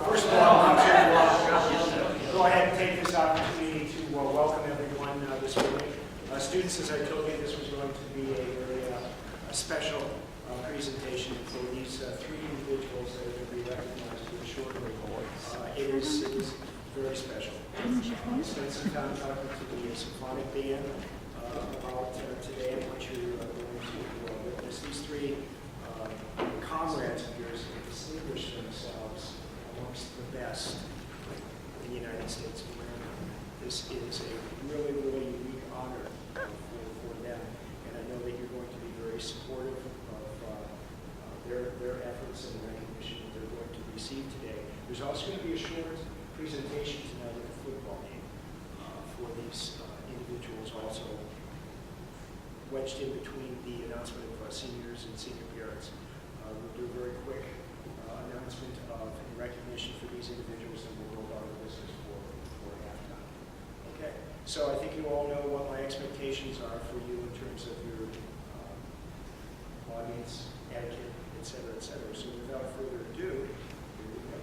First of all, I'm going to go ahead and take this opportunity to welcome everyone this morning. Students, as I told you, this was going to be a very special presentation for these three individuals that are going to be recognized here shortly. It is very special. I spent some time talking to the symphonic band about today and what you're going to witness. These three comrades of yours have distinguished themselves amongst the best in the United States of America. This is a really, really unique honor for them, and I know that you're going to be very supportive of their efforts and the recognition that they're going to receive today. There's also going to be a short presentation tonight at the football game for these individuals, also wedged in between the announcement of seniors and senior parents. We'll do a very quick announcement of recognition for these individuals, and we'll go about our business for halftime. Okay, so I think you all know what my expectations are for you in terms of your audience, etiquette, et cetera, et cetera. So without further ado, here we go.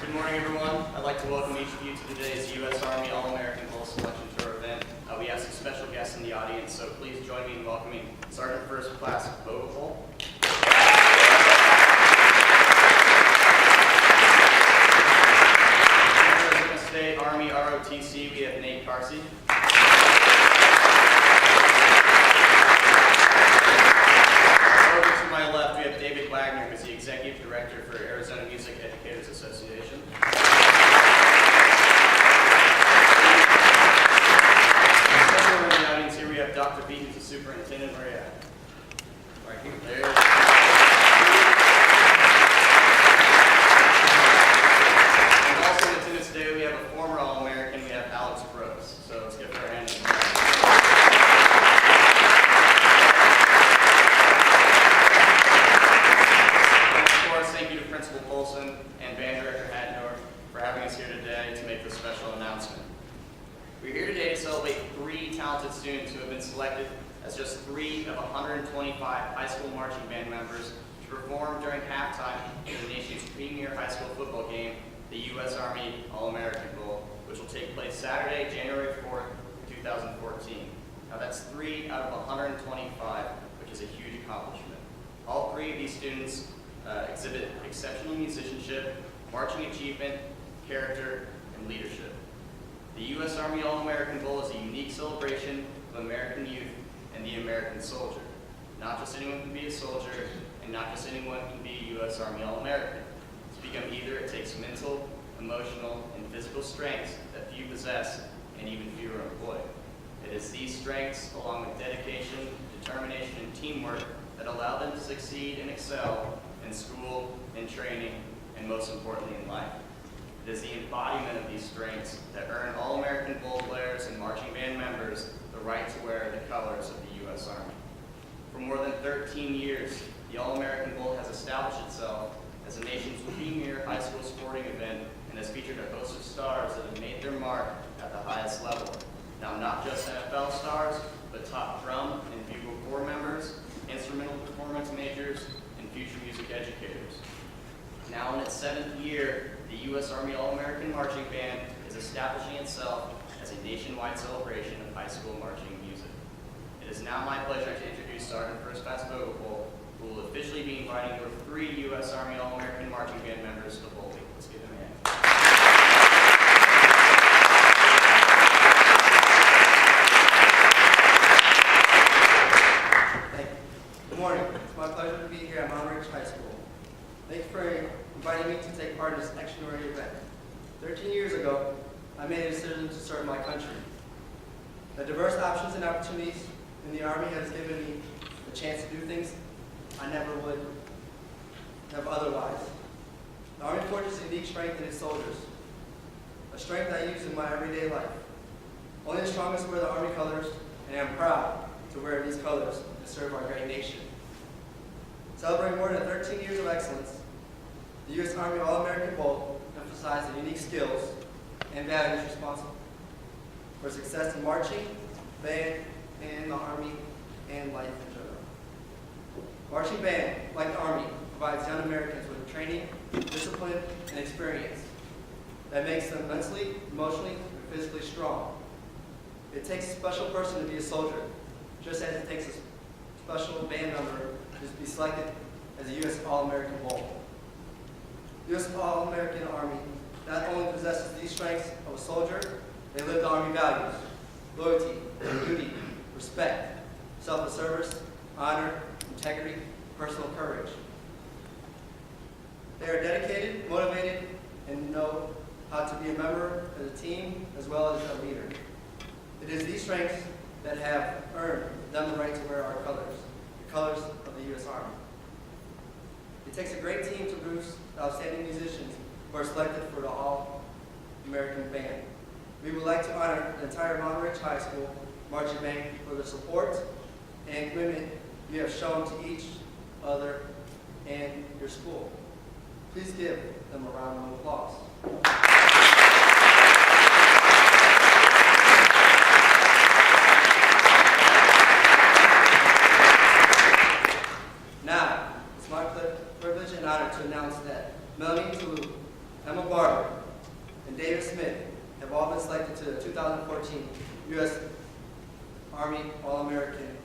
Good morning, everyone. I'd like to welcome each of you to today's U.S. Army All-American Bowl Selection Tour event. We have some special guests in the audience, so please join me in welcoming Sergeant First Class Riffle. State Army ROTC, we have Nate Carsey. Over to my left, we have David Wagner, who's the Executive Director for Arizona Music Educators Association. In the audience here, we have Dr. B, who's the Superintendent. Where are you at? Right here. There you go. Today we have a former All-American, we have Alex Brooks. So let's give her a hand. And of course, thank you to Principal Polson and Band Director Haddendorf for having us here today to make this special announcement. We're here today to celebrate three talented students who have been selected as just three of 125 high school marching band members to perform during halftime in the nation's premier high school football game, the U.S. Army All-American Bowl, which will take place Saturday, January 4th, 2014. Now that's 3 out of 125, which is a huge accomplishment. All three of these students exhibit exceptional musicianship, marching achievement, character, and leadership. The U.S. Army All-American Bowl is a unique celebration of American youth and the American soldier. Not just anyone can be a soldier, and not just anyone can be a U.S. Army All-American. To become either, it takes mental, emotional, and physical strengths that few possess and even fewer employ. It is these strengths, along with dedication, determination, and teamwork, that allow them to succeed and excel in school, in training, and most importantly in life. It is the embodiment of these strengths that earn All-American Bowl players and marching band members the right to wear the colors of the U.S. Army. For more than 13 years, the All-American Bowl has established itself as the nation's premier high school sporting event and has featured a host of stars that have made their mark at the highest level. Now, not just NFL stars, but top drum and bugle corps members, instrumental performance majors, and future music educators. Now in its 7th year, the U.S. Army All-American Marching Band is establishing itself as a nationwide celebration of high school marching music. It is now my pleasure to introduce Sergeant First Class Riffle, who will officially be inviting your 3 U.S. Army All-American Marching Band members to Bowl Week. Let's give them a hand. Thank you. Good morning. It's my pleasure to be here at Mount Ridge High School. Thank you for inviting me to take part in this extraordinary event. 13 years ago, I made a decision to serve my country. The diverse options and opportunities in the Army has given me the chance to do things I never would have otherwise. The Army forges a unique strength in its soldiers, a strength I use in my everyday life. Only the strongest wear the Army colors, and I'm proud to wear these colors and serve our great nation. Celebrating more than 13 years of excellence, the U.S. Army All-American Bowl emphasized the unique skills and values responsible for success in marching, band, in the Army and life in general. Marching band, like the Army, provides young Americans with training, discipline, and experience that makes them mentally, emotionally, and physically strong. It takes a special person to be a soldier, just as it takes a special band member to be selected as a U.S. All-American Bowl. U.S. All-American Army not only possesses these strengths of a soldier, they live the Army values: loyalty, duty, respect, selfless service, honor, integrity, personal courage. They are dedicated, motivated, and know how to be a member of the team as well as a leader. It is these strengths that have earned them the right to wear our colors, the colors of the U.S. Army. It takes a great team to produce outstanding musicians who are selected for the All-American Band. We would like to honor the entire Monterey High School Marching Band for the support and commitment you have shown to each other and your school. Please give them a round of applause. Now, it's my privilege and honor to announce that Melanie, Tuell, Emma Barber, and David Smith have all been selected to the 2014 U.S. Army All-American.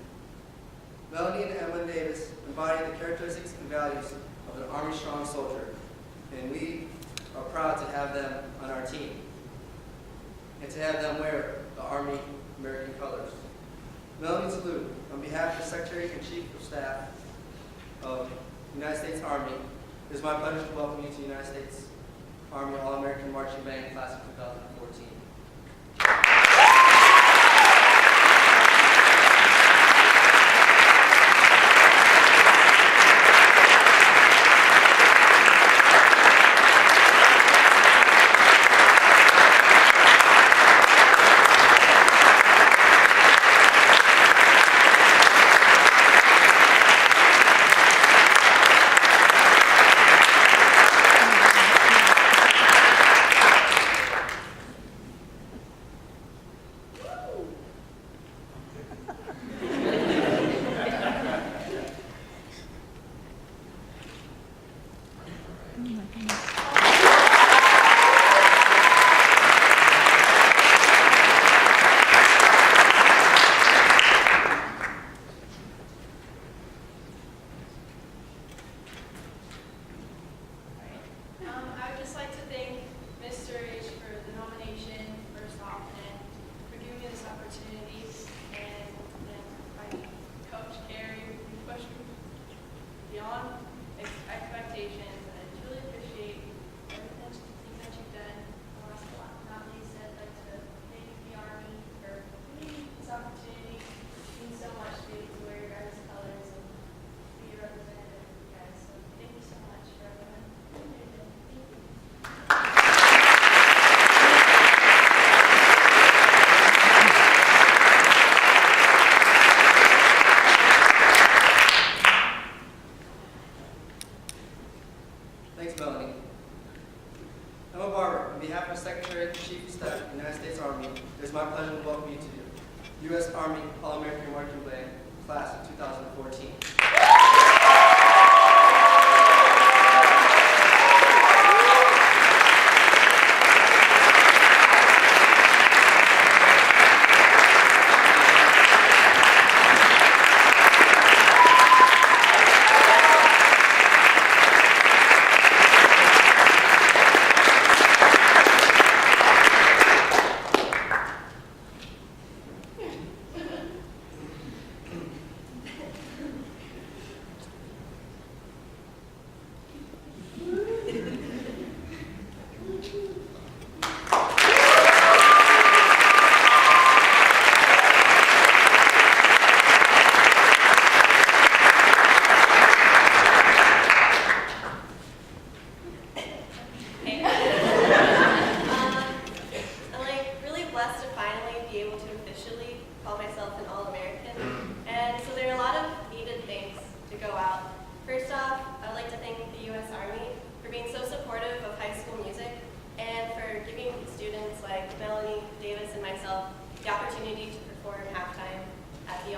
Melanie and Emma Davis embody the characteristics and values of an Army strong soldier, and we are proud to have them on our team and to have them wear the Army American colors. Melanie Tuell, on behalf of the Secretary and Chief of Staff of the United States Army, it is my pleasure to welcome you to the United States Army All-American Marching Band Class of 2014. Thanks, Melanie. Emma Barber, on behalf of the Secretary and Chief of Staff of the United States Army, it is my pleasure to welcome you to the U.S. Army All-American Marching Band Class of 2014.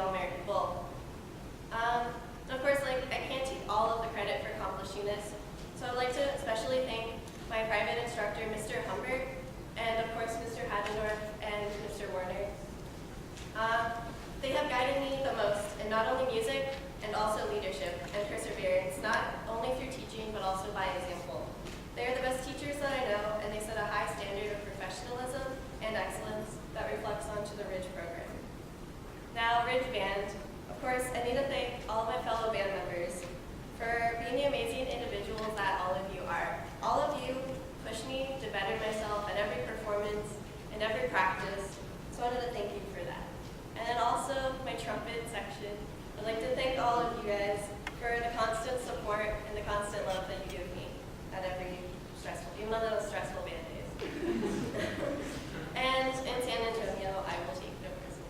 All-American Bowl. Of course, I can't take all of the credit for accomplishing this, so I'd like to especially thank my private instructor, Mr. Humbert, and of course, Mr. Hadendorf and Mr. Warner. They have guided me the most in not only music, and also leadership and perseverance, not only through teaching, but also by example. They are the best teachers that I know, and they set a high standard of professionalism and excellence that reflects onto the Ridge program. Now, Ridge Band. Of course, I need to thank all of my fellow band members for being the amazing individuals that all of you are. All of you push me to better myself at every performance and every practice, so I wanted to thank you for that. And then also my trumpet section. I'd like to thank all of you guys for the constant support and the constant love that you give me at every stressful, even on those stressful band days. And in San Antonio, I will take no prisoners.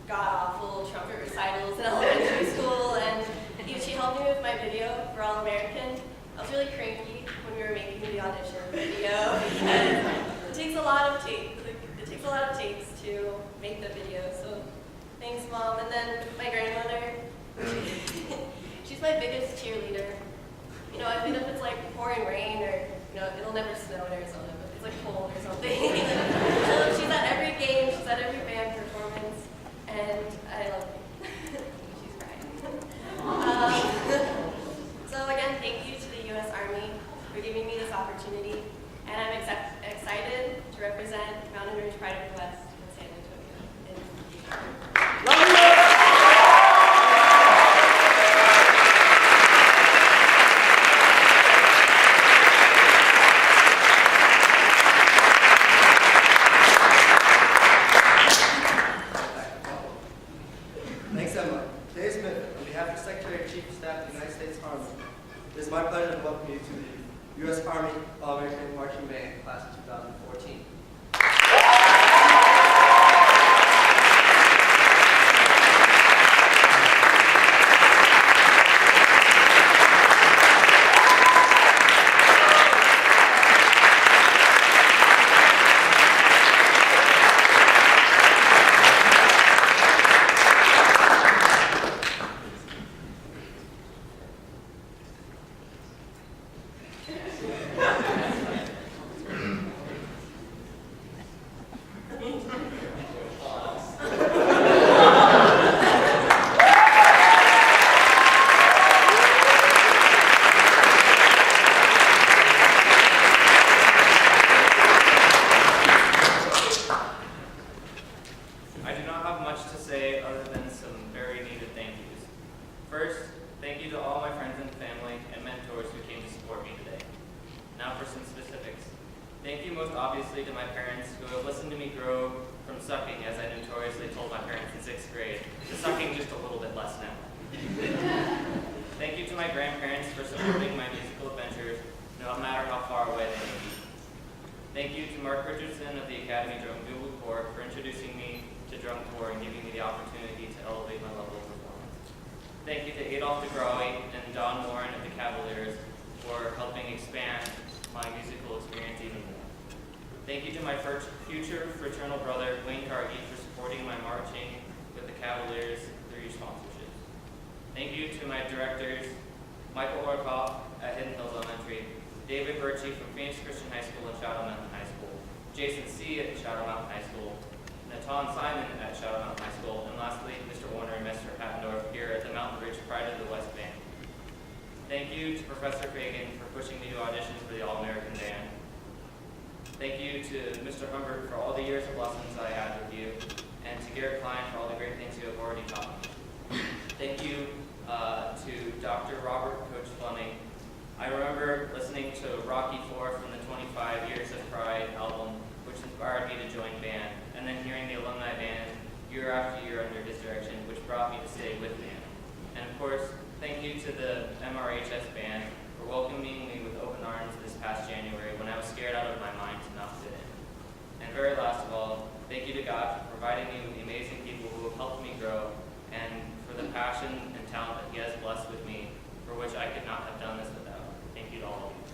god-awful trumpet recitals in elementary school, and she helped me with my video for All-American. I was really cranky when we were making the audition video, because it takes a lot of takes. It takes a lot of takes to make the video, so thanks, Mom. And then my grandmother, she's my biggest cheerleader. You know, even if it's like pouring rain or, you know, it'll never snow in Arizona, but it's like cold or something. So she's at every game, she's at every band performance, and I love her. She's crying. So again, thank you to the U.S. Army for giving me this opportunity, and I'm excited to represent Mountain Ridge Pride of the West in San Antonio in the future. Thanks, Emma. Dave Smith, on behalf of the Secretary and Chief of Staff of the United States Army, it is my pleasure to welcome you to the U.S. Army All-American Marching Band, Class of 2014. Obviously to my parents who have listened to me grow from sucking, as I notoriously told my parents in 6th grade, to sucking just a little bit less now. Thank you to my grandparents for supporting my musical adventures, no matter how far away they may be. Thank you to Mark Richardson of the Academy Drum Bugle Corps for introducing me to drum corps and giving me the opportunity to elevate my level of performance. Thank you to Adolph DeGrawi and Don Warren of the Cavaliers for helping expand my musical experience even more. Thank you to my future fraternal brother, Wayne Cargie, for supporting my marching with the Cavaliers through your sponsorships. Thank you to my directors, Michael Orkoff at Hidden Hills Elementary, David Birchie from Phoenix Christian High School and Shadow Mountain High School, Jason C. at Shadow Mountain High School, Natan Simon at Shadow Mountain High School, and lastly, Mr. Warner and Mr. Hattendorf here at the Mountain Ridge Pride of the West Band. Thank you to Professor Fagan for pushing me to audition for the All-American Band. Thank you to Mr. Humbert for all the years of lessons I had with you, and to Garrett Klein for all the great things you have already taught me. Thank you to Dr. Robert Coach Fleming. I remember listening to Rocky IV from the 25 Years of Pride album, which inspired me to join band, and then hearing the alumni band year after year under his direction, which brought me to stay with band. And of course, Thank you to the MRHS band for welcoming me with open arms this past January when I was scared out of my mind to not fit in. And very last of all, thank you to God for providing me with the amazing people who have helped me grow and for the passion and talent that He has blessed with me, for which I could not have done this without. Thank you to all of you.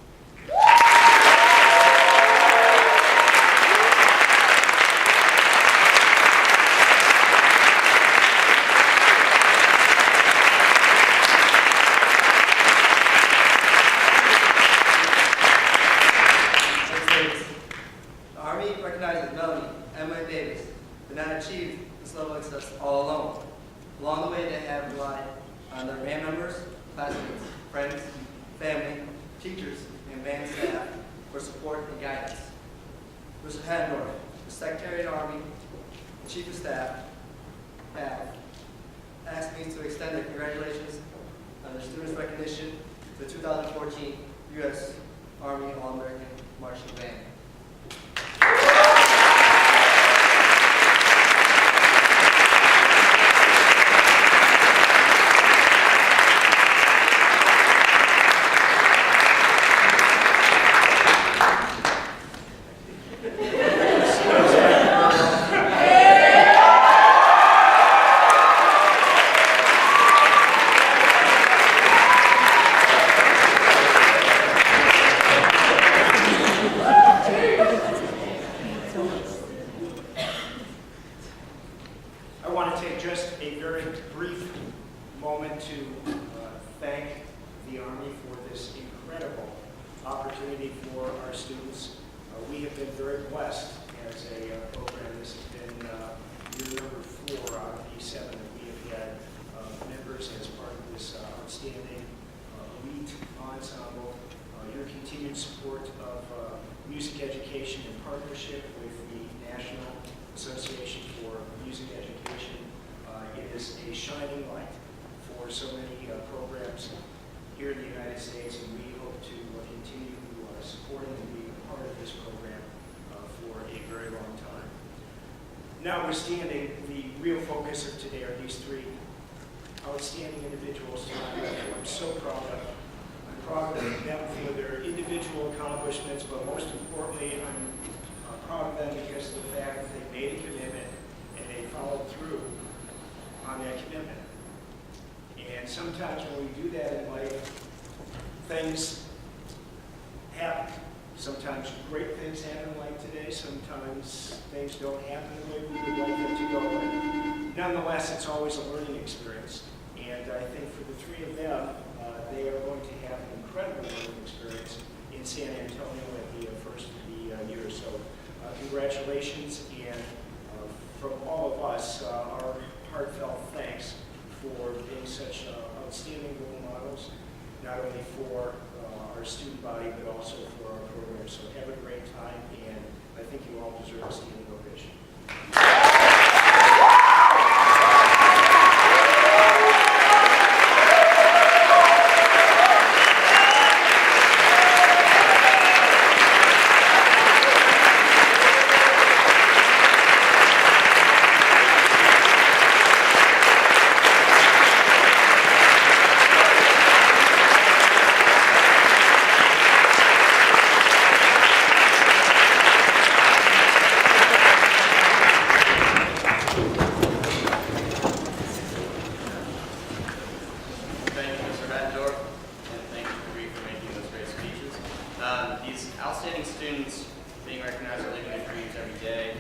The Army recognizes Melanie and did not achieve this level of success all alone. Along the way, they have relied on their band members, classmates, friends, family, teachers, and band staff for support and guidance. Mr. Haddendorf, the Secretary of the Army, and Chief of Staff, have asked me to extend their congratulations on their students' recognition to the 2014 U.S. Army All-American Marching Band. I want to take just a very brief moment to thank the Army for this incredible opportunity for our students. We have been very blessed as a program. This has been year number 4 out of the 7 that we have had members as part of this outstanding elite ensemble. Your continued support of music education in partnership with the National Association for Music Education is a shining light for so many programs here in the United States, and we hope to continue supporting and being a part of this program for a very long time. Notwithstanding, the real focus of today are these 3 outstanding individuals who I'm so proud of. I'm proud of them for their individual accomplishments, but most importantly, I'm proud of them because of the fact that they made a commitment and they followed through on that commitment. And sometimes when we do that in life, things happen. Sometimes great things happen like today. Sometimes things don't happen the way we would like them to go. But nonetheless, it's always a learning experience. And I think for the 3 of them, they are going to have an incredible learning experience in San Antonio at the first of the year. So congratulations, and from all of us, our heartfelt thanks for being such outstanding role models, not only for our student body, but also for our program. So have a great time, and I think you all deserve a standing ovation. Outstanding students being recognized are living their dreams every day,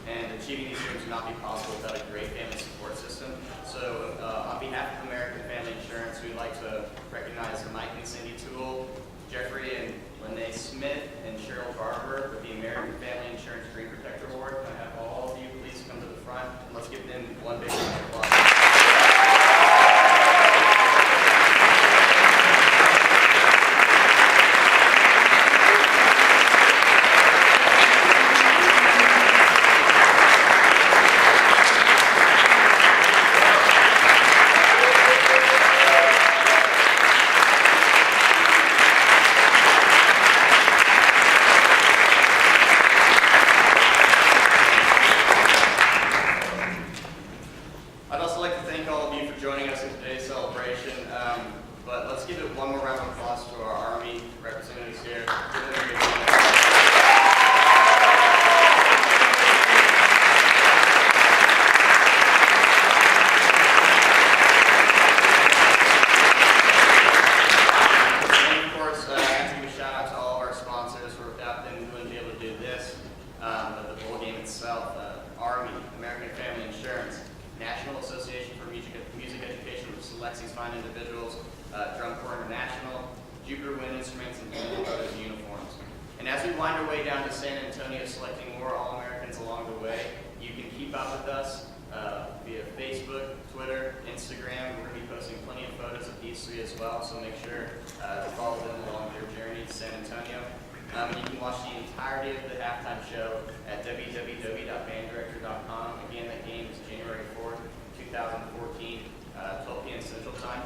and achieving these dreams would not be possible without a great family support system. So on behalf of American Family Insurance, we'd like to recognize Mike and Cindy Tuell, Jeffrey and Lene Smith, and Cheryl Barber with the American Family Insurance Dream Protector Award. Can I have all of you please come to the front, and let's give them one big round of applause. I'd one more round of applause to our Army representatives here. And of course, I have to give a shout out to all of our sponsors. Without them, we wouldn't be able to do this. But the bowl game itself, Army, American Family Insurance, National Association for Music Education, which selects these fine individuals, Drum Corps International, Jupiter Wind Instruments, and Glendale Brothers Uniforms. And as we wind our way down to San Antonio, selecting more All-Americans along the way, you can keep up with us via Facebook, Twitter, Instagram. We're going to be posting plenty of photos of these three as well, so make sure to follow them along their journey to San Antonio. You can watch the entirety of the halftime show at www.banddirector.com. Again, that game is January 4th, 2014, 12 p.m. Central Time.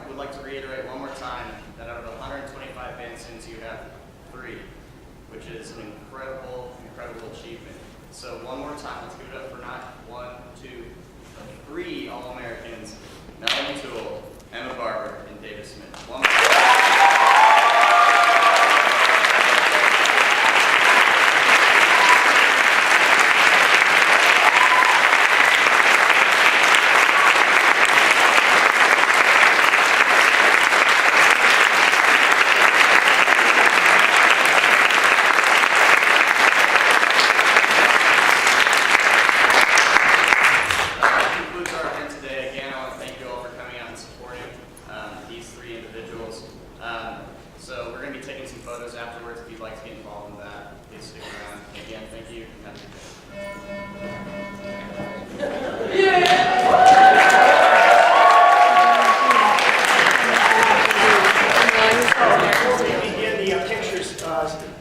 Would like to reiterate one more time that out of the 125 band students, you have 3, which is an incredible achievement. So one more time, let's give it up for not 1, 2, but 3 All-Americans: Melanie Tuell, Emma Barber, and David Smith. One more. So we're going to be taking some photos afterwards. If you'd like to get involved in that, please stick around. Again, thank you. Have a good day. Before we begin the pictures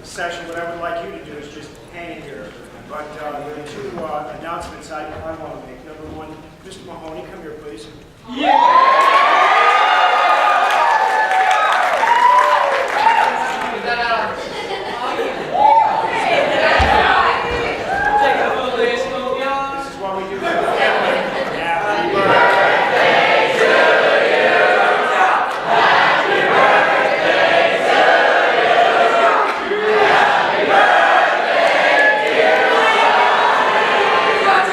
session, what I would like you to do is just hang here. But there are 2 announcements I want to make. Number 1, Mr. Mahoney, come here, please. This is what we do for the family. Happy birthday to you. Happy birthday to you. Happy birthday, dear Happy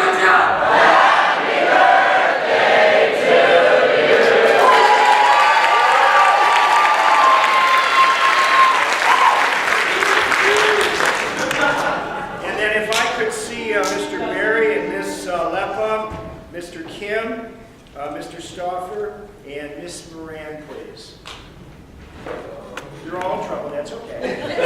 birthday to you. And then if I could see Mr. Berry and Miss Leppa, Mr. Kim, Mr. Stauffer, and Miss Moran, please. You're all in trouble, that's okay.